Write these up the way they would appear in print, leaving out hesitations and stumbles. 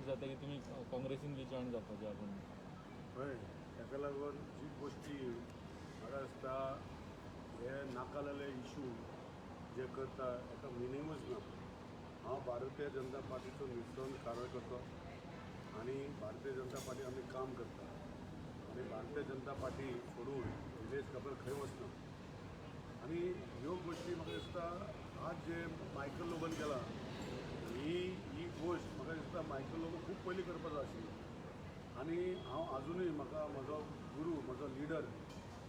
जाता की तुम्ही काँग्रेसीन बी जॉईन जावपाचे आपण हय ताका लागून जी गोष्टी म्हाका दिसता हे नाका जाल्ले इशू जे करता हाका मिनिंगूच ना. हांव भारतीय जनता पार्टीचो निश्चोन कार्यकर्तो आनी भारतीय जनता पार्टी आमी काम करता आनी भारतीय जनता पार्टी सोडून निलेश काब्राल खंय वचना. आनी ह्यो गोश्टी म्हाका दिसता आज जे मायकल लोबन केला ही गोश्ट म्हाका दिसता मायकल लोबन खूब पयलीं करपाचो आशिल्लो. आनी हांव आजुनूय म्हाका म्हजो गुरू म्हजो लिडर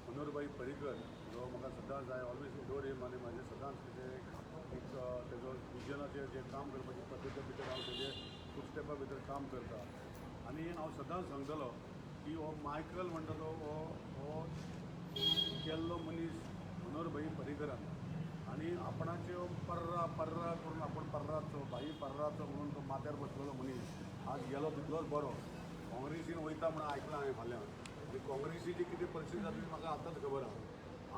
मनोहरभाई पर्रीकर जो म्हाका सदांच आय ऑलवेज इडोर हिम आनी म्हाजें सदांच तेजें एक तेजो विजनाचेर जे काम करपाची पद्दती भितर हांव तेजे फुटस्टेपा भितर काम करता. आनी हांव सदांच सांगतलो की हो मायकल म्हणटा तो हो केल्लो मनीस मनोहरभाई पर्रीकरान आनी आपणाच्यो पर्रा पर्रा करून आपूण पर्राचो भाई पर्राचो म्हणून तो माथ्यार बसलेलो मनीस आज गेलो तितलोच बरो. काँग्रेसीन वयता म्हणून आयकलां हांवें फाल्यां आनी काँग्रेसीची कितें परिस्थिती जाता ती म्हाका आतांच खबर आहा.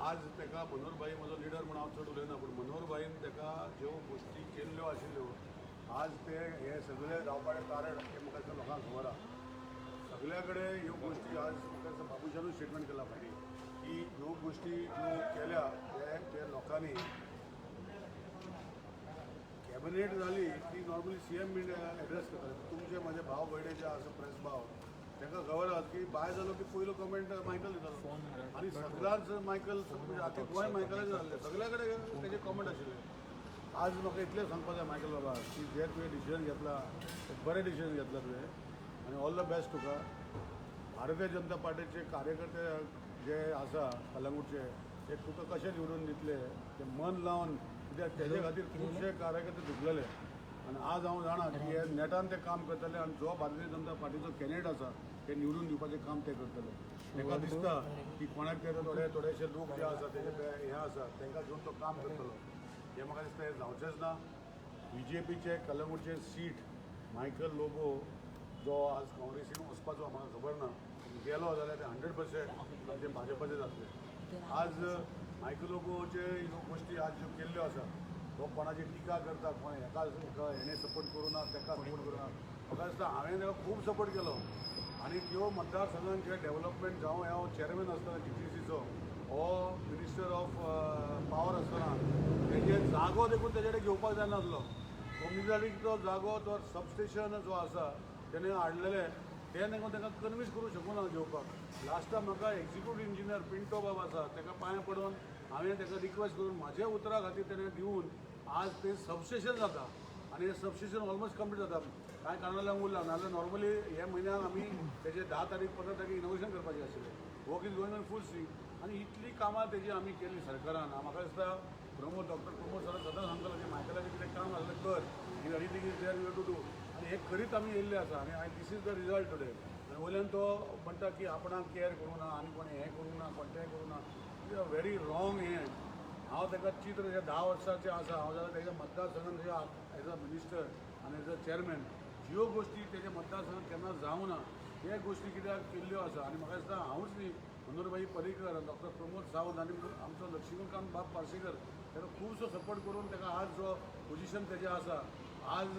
आज ताका मनोहरभाई म्हजो लिडर म्हणून हांव चड उलयना पूण मनोहरभाईन ताका ज्यो गोश्टी केल्ल्यो आशिल्ल्यो आज ते हे सगळे जावपाचें कारण हें म्हाका दिसता लोकांक खबर आहा. सगळ्या कडेन ह्यो गोश्टी आज म्हाका दिसता बाबुशानूच स्टेटमेंट केला फाटीं की ह्यो गोश्टी ज्यो केल्या ते लोकांनी कॅबिनेट जाली की नॉर्मली CM एड्रेस करताले. तुमचे म्हजे भाव भयणे जे आसा प्रेस भाव तांकां खबर आसा की भायर जालो की पयलो कमेंट मायकल दितालो आनी सगळ्यांच मायकल म्हणजे आख्खें गोंय मायकलाचें जाल्लें सगळ्या कडेन तेजे कमेंट आशिल्ले. आज म्हाका इतलें सांगपाक जाय मायकल बाबा की जे तुवें डिसिजन घेतला तें बरें डिसिजन घेतला तुवें आनी ऑल द बेस्ट तुका. भारतीय जनता पार्टीचे कार्यकर्ते जे आसा कलंगूटचे ते तुका कशें निवडून दितले ते मन लावन कित्याक तेजे खातीर खुबशे कार्यकर्ते झुकलेले आनी आज हांव जाणा की हे नेटान ते काम करतले आनी जो भारतीय जनता पार्टीचो कॅन्डिडेट आसा ते निवडून दिवपाचें काम ते करतले. ताका दिसता की कोणाक तरी थोडेशे लोक जे आसा तेजे हे आसा तांकां घेवन तो काम करतलो. हे म्हाका दिसता हें जावचेंच ना. BJPचे कलंगूटचे सीट मायकल लोबो जो आज काँग्रेसीन वचपाचो म्हाका खबर ना गेलो जाल्यार ते 100% ते भाजपाचे जातले. आज मायकल लोबोचे ह्यो गोश्टी आज ज्यो केल्ल्यो आसा तो कोणाची टिका करता कोण हेका हेणे सपोर्ट करूं ना ताका सपोर्ट करूं ना म्हाका दिसता हांवें ताका खूब सपोर्ट केलो आनी ह्यो मतदारसंघांत जे डेव्हलपमेंट जावं हांव चेअरमॅन आसतना GTCचो हो मिनिस्टर ऑफ पावर आसतना तेजे जागो देखून तेजे कडेन घेवपाक जायनासलो. कम्युनिटीचो जागो तो सबस्टेशन जो आसा तेणे हाडलेले ते देखून ताका कन्विन्स करूं शकूं ना घेवपाक. लास्टाक म्हाका एक्झिक्युटीव इंजिनियर पिंटो बाब आसा ताका पांय पडून हांवें ताका रिक्वेस्ट करून म्हाज्या उतरा खातीर तेणें दिवन आज ते सबस्टेशन जाता आनी हें सबस्टेशन ऑलमोस्ट कंप्लीट जाता. कांय कारणां लागून उरला नाजाल्यार नॉर्मली हे म्हयन्यान आमी तेजे 10 तारीख 15 तारीख इनोग्रेशन करपाचें आशिल्लें. Work is going on full swing आनी इतली कामां तेजी आमी केल्ली सरकारान. म्हाका दिसता डॉक्टर प्रमोद सर सदां सांगतालो की मायकलाचें कितें काम आसलें कर ही anything is there you to do आनी हे करीत आमी येयल्ले आसा आनी this is the result today. आनी वयल्यान तो म्हणटा की आपणाक केअर करूं ना आनी कोणें हें करूं ना कोणतेंय करूं ना it is a very wrong हें. हांव ताका चित्र जे 10 वर्सांचें आसा हांव जाल्यार तेज्या मतदारसंघान तेज्या एज अ मिनिस्टर आनी एज अ चेअरमॅन ज्यो गोश्टी तेज्या मतदारसंघात केन्ना जावं ना हे गोश्टी कित्याक केल्ल्यो आसा आनी म्हाका दिसता हांवूच न्ही मनोहरभाई पर्रीकर डॉक्टर प्रमोद सावंत आनी आमचो लक्ष्मीकांत बाब पार्सेकर ताका खुबसो सपोर्ट करून ताका आज जो पोजिशन तेजें आसा आज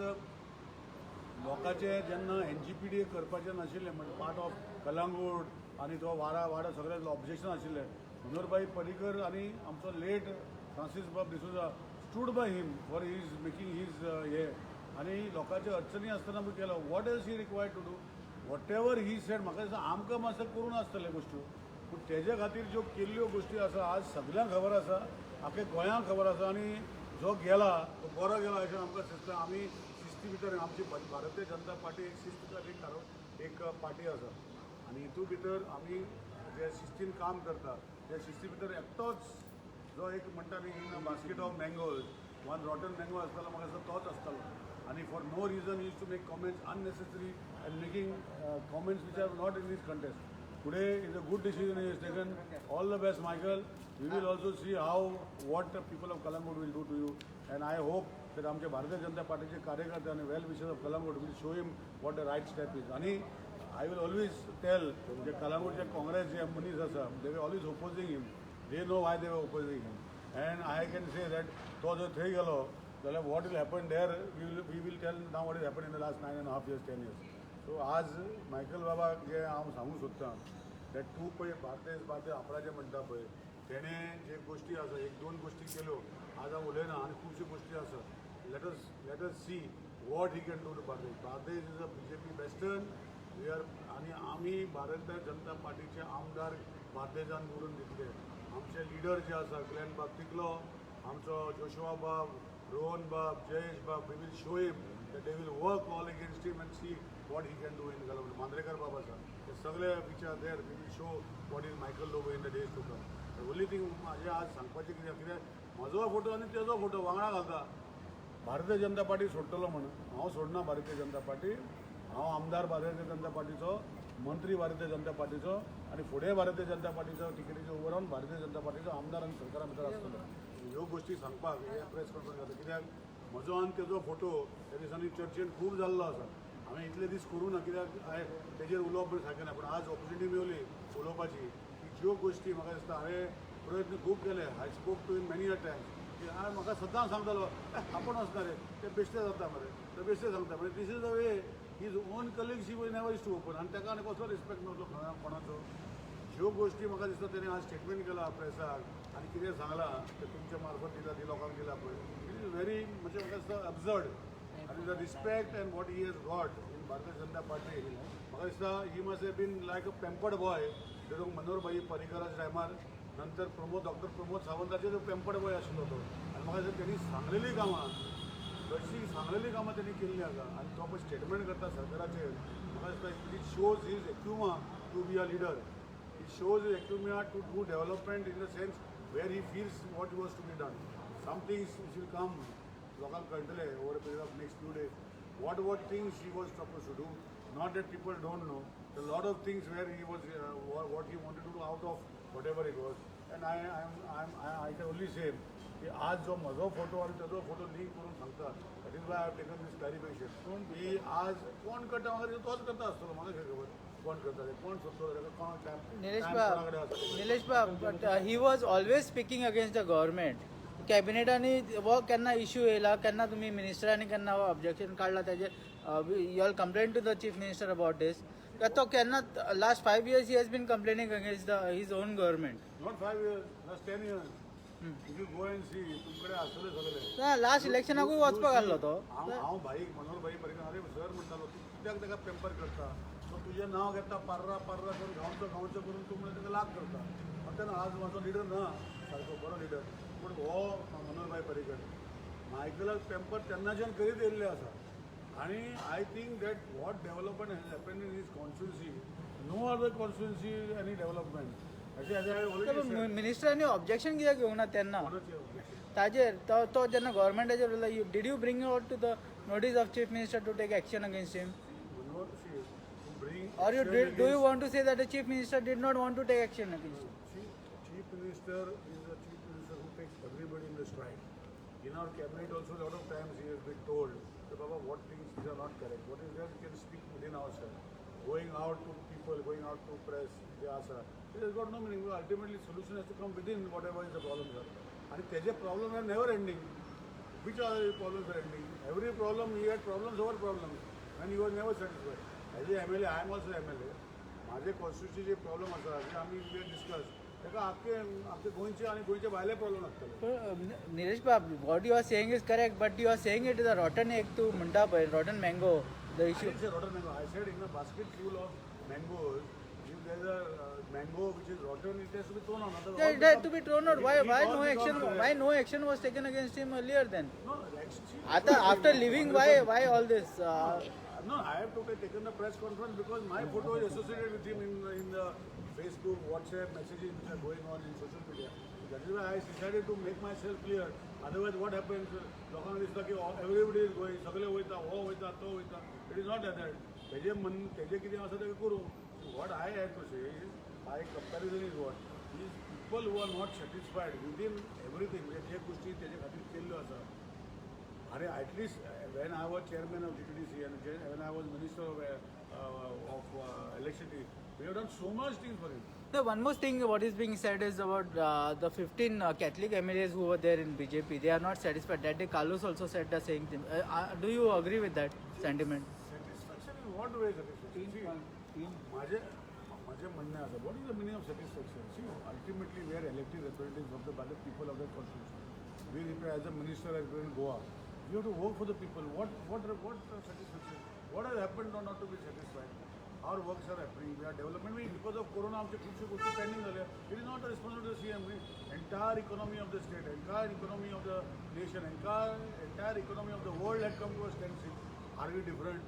लोकांचे जेन्ना NGPD करपाचें नाशिल्लें म्हणजे पार्ट ऑफ कलंगूट आनी तो वाडा सगळें ऑब्जेक्शन आशिल्लें मनोहरभाई पर्रीकर आनी आमचो late Francis Bab D'Souza stood by him for his making his हे आनी लोकांचे अडचणी आसतना बी केलो. What is he required to do whatever he said म्हाका दिसता आमकां मातशें करून आसतल्यो गोश्ट्यो पूण तेजे खातीर ज्यो केल्ल्यो गोश्टी आसा आज सगळ्यांक खबर आसा आख्या गोंयांक खबर आसा आनी जो गेला तो बरो गेला अशें आमकां दिसता. आमी शिस्ती भितर आमची भारतीय जनता पार्टी एक शिस्त एक पार्टी आसा आनी हितून भितर आमी जे शिस्तीन काम करता त्या शिस्ती भितर एकटोच जो एक म्हणटा न्ही in basket of mangoes one rotten mango आसतालो म्हाका दिसता तोच आसतालो आनी for no reason use to make comments unnecessary and making comments which are not in this contest. Today is a good decision he has taken. All the best, Michael. We will also see what people of Kalangood will do to you, and I hope that आमचे भारतीय जनता पार्टीचे कार्यकर्ते आणि well wishers of Kalangood will show him what the right step is. आणि I will always tell जे Kalangoodचे काँग्रेस जे मनीस आसा they were always opposing him. They know why they were opposing him, and I can say that तो जो थंय गेलो जाल्यार what will happen there, we will tell now what has happened in the last 9.5 years, 10 years. So आज Michael बाबा जे हांव सांगूंक सोदतां ते तूं पळय बार्देस आपणाचें म्हणटा पळय तेणें जे गोश्टी आसा एक दोन गोश्टी केल्यो आज हांव उलयना आनी खुबश्यो गोश्टी आसा. let us see what he can do to Bardez is a BJP western we are आनी आमी भारतीय जनता पार्टीचे आमदार बार्देसान निवडून दितले. आमचे लिडर जे आसा ग्लेन बाब तिकलो, आमचो जोशुआ बाब, रोहन बाब, जयेश बाब, we will show him that they will work all against him and see what he can do in Galavadi. Mandrekar बाब आसा ते सगळे which are there, we will show what is Michael Lobo in the days to come. The only thing म्हाजें आज सांगपाचें कित्याक म्हजो photo आनी तेजो फोटो वांगडा घालता. भारतीय जनता पार्टी सोडटलो म्हणून हांव सोडना भारतीय जनता पार्टी. हांव आमदार भारतीय जनता पार्टीचो, मंत्री भारतीय जनता पार्टीचो आनी फुडें भारतीय जनता पार्टीचो टिकेटीचो उबो रावन भारतीय जनता पार्टीचो आमदार आनी सरकारा भितर आसतलो. ह्यो गोश्टी सांगपाक हे प्रेस कॉन्फरन्स जाता कित्याक म्हजो आनी तेजो फोटो त्या दिसांनी चर्चेन खूब जाल्लो आसा. हांवें इतले दीस करूं ना कित्याक हांवें तेजेर उलोवप सारकें ना, पूण आज ऑपॉर्च्युनिटी मेवली उलोवपाची की ज्यो गोश्टी म्हाका दिसता हांवें प्रयत्न खूब केले. I spoke to in many a times की हांवें म्हाका सदां सांगतालो आपूण वचना रे ते बेश्टे जाता मरे ते बेश्टे सांगता म्हणजे this is the way his own colleagues he never is to open आनी ताका आनी कसलो रिस्पेक्ट मेळटलो कोणाचो. ज्यो गोश्टी म्हाका दिसता तेणें आज स्टेटमेंट केला प्रेसाक आनी कितें सांगलां ते तुमच्या मार्फत दिला ती लोकांक दिला पळय इट इज व्हेरी म्हणजे म्हाका दिसता अब्सर्ड आनी the respect and what he has got in Bharatiya Janata Party म्हाका दिसता he must have been like a pampered boy during Manoharbhai पर्रीकराच्या टायमार. नंतर डॉक्टर प्रमोद सावंताचे जो पेम्पर्ड बॉय आशिल्लो तो आनी म्हाका दिसता तेणी सांगलेली कामां तशी सांगलेली कामां तेणी केल्ली आसा आनी तो पळय स्टेटमेंट करता सरकाराचेर म्हाका दिसता it shows his acumen to be a leader. It shows his acumen to do development in the sense where he feels what was to be done. Some things will come लोकांक कळटले over a period of next few days what things he was supposed to do. Not that people don't know. A lot of things where he was what he wanted to do out of whatever it was. And I can only say की आज जो म्हजो photo आनी तेजो photo link करून सांगता that is why I have taken this clarification की आज कोण करता म्हाका तोच करता आसतलो म्हाका खबर कोण करता ते कोण सोदतलो ताका कोण निलेश बाब but he was always speaking against the government. कॅबिनेटांनी वो केन्ना इश्यू येयला केन्ना तुमी मिनिस्टरांनी केन्ना ऑब्जेक्शन काडला तेजेर you all complain to the chief minister about this. तो केन्ना last 5 years he has been complaining against his own government. Not 5 years, last 10 years. If you go and see, तुमकडे आसतले सगळे. लास्ट इलेक्शनाकूय वचपाक आसलो तो. हांव भाईक मनोहरभाई पर्रीकर अरे सर म्हणटालो तूं कित्याक ताका पेपर करता तो तुजें नांव घेता पार्रा करून गांवचो करून तूं म्हणजे ताका लाग करता. तेन्ना आज म्हाजो लिडर ना सारको बरो लिडर पूण हो मनोहरभाई पर्रीकर मायकलाक पेपर तेन्नाच्यान करीत येयल्ले आसा. आनी I think that what development has happen in his constituency no other constituency any development मिनिस्टरांनी ऑब्जेक्शन कित्याक घेवंक ना तेन्ना ताजेर तो जेन्ना गव्हर्मेंटाचेर उलयला did you bring out to the notice of chief minister to take action against him or do you want to say that the chief minister did not want to take action against him? Chief minister is the chief minister who takes everybody in the stride. In our cabinet also a lot of times he has been told that Baba what things are not correct. What is there we can speak within ourselves. Going out to people, going out to press, it has got no meaning. Ultimately solution has to come within whatever is the problem here. And teje problems are never ending. Which are the problems are ending? Every problem he had problems over problems and he was never satisfied. As a MLA, I am also MLA. माझे constituency जे problem आसा जे आमी discuss ताका आख्खे गोंयचे आनी गोंयचे भायले प्रॉब्लम आसतले. निलेश बाब what you are saying is correct but you are saying it is a rotten egg तू म्हणटा पळय rotten mango the issue. I didn't say rotten mango. I said in a basket full of mangoes if there is a mango which is rotten it has to be thrown out. It had to be thrown out. Why no action was taken against him earlier then? No action. After leaving why all this? No, I have taken the press conference because my photo is associated with him in the Facebook, WhatsApp messages which are going on in social media. That is why I decided to make myself clear. Otherwise, what happens? लोकांना दिसता की everybody is going, सगळे वयता, हो वयता, तो वयता. It is not like that. तेजे कितें आसा तें करूं. What I have to say is, my comparison is what? These people who are not satisfied within everything, जे गोष्टी तेजे खातीर केल्ल्यो आसा. And at least when I was chairman of GTDC and when I was minister of electricity, we have done so much things for him. The one more thing what is being said is about the 15 Catholic MLAs who were there in BJP. They are not satisfied. That day Carlos also said the same thing. Do you agree with that sentiment? Satisfaction in what way satisfaction? See, माझे म्हणणे असं, what is the meaning of satisfaction? See, ultimately we are elected representatives by the people of the constitution. We represent as a minister I represent Goa. You have to work for the people. What satisfaction? What has happened or not to be satisfied? Our works are happening. We are development. Because of Corona, आमचे खूपशे गोष्टी pending झाल्या. It is not the responsibility of the CM. Entire economy of the state, entire economy of the nation, entire economy of the world had come to a standstill. Are we different?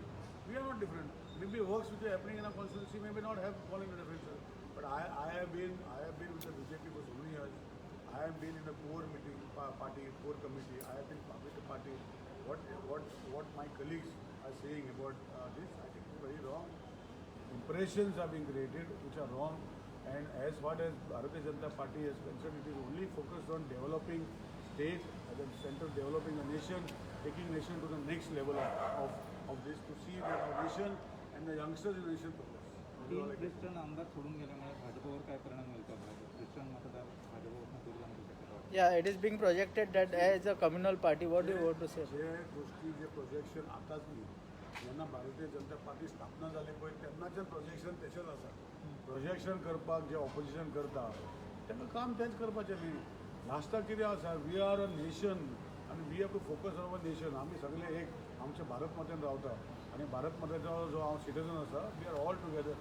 We are not different. Maybe works which are happening in a constituency may not have fallen into difference. But I have been with the BJP for so many years. I have been in the core meeting, party, core committee. I have been with the party. What my colleagues are saying about this, I think is very wrong. Impressions are being created which are wrong. And as far as Bharatiya Janata Party is concerned, it is only focused on developing state, at the center developing the nation, taking nation to the next level of this to see that our nation and the youngsters in the nation progress. तीन Christian आमदार सोडून गेल्यामुळे भाजपवर काय परिणाम होईल का? Christian मतदार भाजपवर दूर जाण्याची शक्यता वाटते. Yeah, it is being projected that as a communal party. What do you want to say? जे गोष्टी जे प्रोजेक्शन आताच नाही ज्यांना भारतीय जनता पार्टी स्थापना झाली पळय त्यांनाचे प्रोजेक्शन तेचेच आसा. प्रोजेक्शन करपाक जे ऑपोजिशन करता त्यांना काम तेच करपाचें न्ही. लास्टाक कितें आसा, वी आर अ नेशन आनी we have to focus on a nation. आमी सगळे एक आमचे भारत मातेन रावता आनी भारत मातेचो जो हांव सिटीजन आसा, we R all together.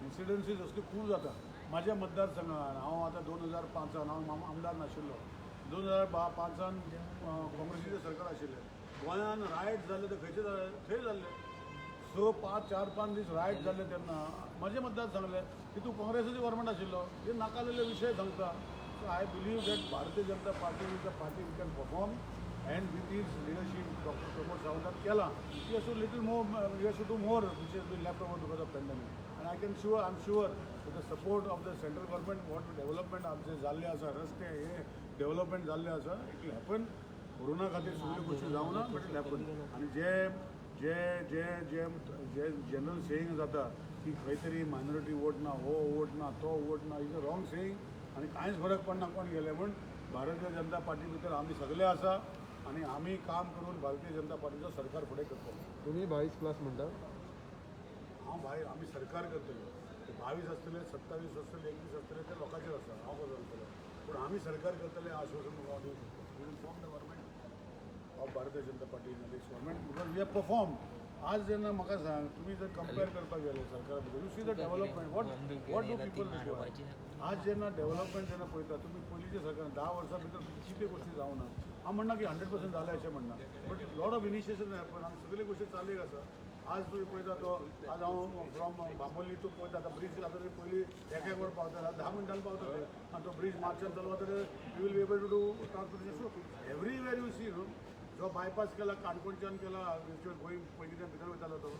Incidences असले खूब जाता. म्हाज्या मतदारसंघान हांव आतां 2005 हांव आमदार नाशिल्लो. 2005 काँग्रेसीचें सरकार आशिल्लें. गोंयान रायट जाल्ले ते खंयचे जाले? थंय जाल्ले. 4-5 दीस रायट जाल्ले तेन्ना म्हाजे मतदार सांगले की तूं काँग्रेसीचो गव्हर्मेंट आशिल्लो. हे नाकालेले विशय सांगता. So I believe that Bharatiya Janata Party is a party we can perform and with his leadership, Dr. Pramod Sawant Kela, he has to little more, he has to do more, which has been left over because of pandemic. And I'm sure, with the support of the central government, what development आमचे जाल्ले आसा, रस्ते हे development जाल्ले आसा, it will happen. Corona खातीर सगळ्यो गोष्टी जावना, but it will happen. आनी जे जनरल सेयिंग जाता की खंय तरी मायनॉरिटी वोट ना, हो वोट ना, तो वोट ना, इज अ रॉंग सेयिंग. आनी कांयच फरक पडना कोण गेले म्हण. भारतीय जनता पार्टी भितर आमी सगळे आसा आणि आम्ही काम करून भारतीय जनता पार्टीचं सरकार फुडें करतलो. तुम्ही 22+ म्हणटा. हांव आमी सरकार करतले. 22 आसतले, 27 आसतले, 21 आसतले ते लोकांचेर आसा. हांव कसो करतलो. पूण आमी सरकार करतले आश्वासन हांव दिवंक शकता. We will form the government of Bharatiya Janata Party in the next government because we have perform. आज जेन्ना म्हाका सांग, तुमी जर कंपेर करपाक गेले सरकारा भितर, you see the development what do people require. आज जेन्ना डेव्हलपमेंट जेन्ना पळयता तुमी पयलींच्या सरकारान 10 वर्सां भितर कितले गोष्टी जावना. हांव म्हणना की 100% जालें अशें म्हणना, but lot of initiation happen आनी सगळे गोष्टी चाललेक आसा. आज तुमी पळयता तो आज हांव फ्रॉम बांबोली टू पळयता आतां ब्रीज आतां तरी पयलीं एक वर पावताले, 10 मिनटान पावताले आनी तो ब्रीज मार्चान चलवा तरी you will be able to do transportation. So everywhere you see न्हू जो बायपास केला काणकोणच्यान केला गोंय पयलींच्यान भितर वयतालो तो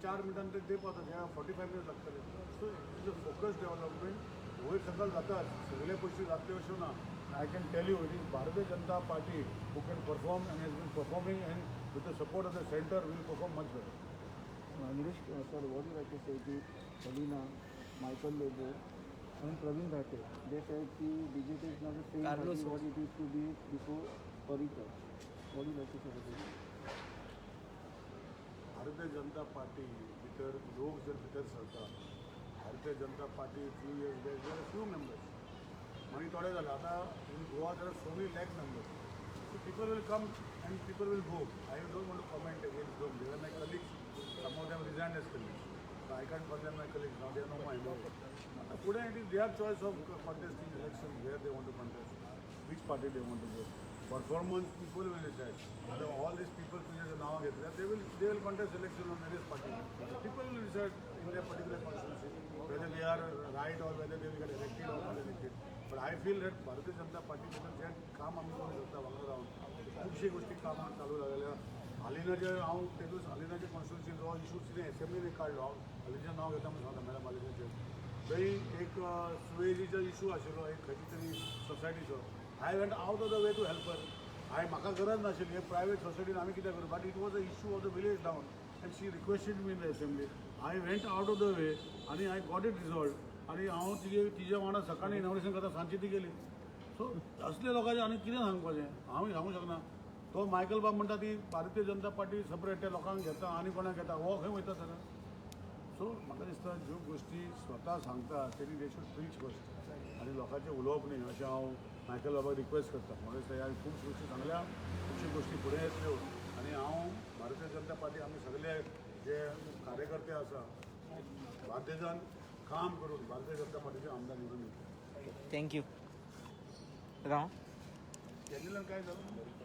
4 मिनटान ते पावता 45 मिनट लागतले. So is a focus development. वयर सकल जातात सगळे पयशे जातले अश्यो ना. I can tell you, it is Bharatiya Janata Party who can perform and has been performing, and with the support of the center, will perform much better. Nilesh, sir, what do you like to say to Selina, Michael Lobo, and Praveen Dhate? They said that BJP is not the same Carlos party what it used to be before Parikar. What do you like to say about this? भारतीय Janata party भितर लोक जर भितर सरतात, भारतीय Janata party few years back there are few members. मागीर थोडे जाले. आतां in Goa there are so many lakh members. So people will come and people will go. I don't want to comment against them. They are my colleagues. Some of them resigned as colleagues. I can't call them my colleagues. Now they are no my members. आतां फुडें it is their choice of contesting election where they want to contest, which party they want to go. Performance people will decide. Although all these people तुझे नाव घेतले, they will contest election on various parties. People will decide in their particular constituency whether they are right or whether they will get elected or not elected. But I feel that भारतीय Janata party भितर जे काम आमी करूं शकता वांगडा रावन खुबशी गोष्टी कामां चालू जालेल्या. हालींचे हांव तेदूस हालींचे कॉन्स्टिट्युन्सी जो इशू तिणें एसेंब्लीन काडलो. हालींचें नांव घेता म्हणून सांगता मॅडम हालींचे थंय एक सुवेजीचो इशू आशिल्लो एक खंयची तरी सोसायटीचो. I went out of the way to help her. हांवें म्हाका गरज नाशिल्ली हे प्रायवेट सोसायटीन आमी कितें करूं but it was a issue of the village down end she requested me in the assembly I went out of the way आनी I got it resolve आनी हांव तिजे वांगडा सकाळीं इनॉग्रेशन करता सांजची ती गेली सो असले लोकांचें आनी कितें सांगपाचें हांव सांगूंक शकना तो मायकल बाब म्हणटा ती भारतीय जनता पार्टी सेपरेट त्या लोकांक घेता आनी कोणाक घेता हो खंय वयता सर सो म्हाका दिसता ज्यो गोश्टी स्वता सांगता तेणी दे शूड प्रीच फर्स्ट आनी लोकांचें उलोवप न्ही अशें हांव मायकल बाबाक रिक्वेस्ट करता म्हाका दिसता ह्या खूब गोश्टी सांगल्या खुबश्यो गोश्टी फुडें येतल्यो आनी हांव भारतीय जनता पार्टी आमी सगळे जे कार्यकर्ते आसा बाध्यजान काम करून भारतीय जनता पार्टीचे आमदार निवडून येतले थँक्यू राव केन्निल्यान काय झालं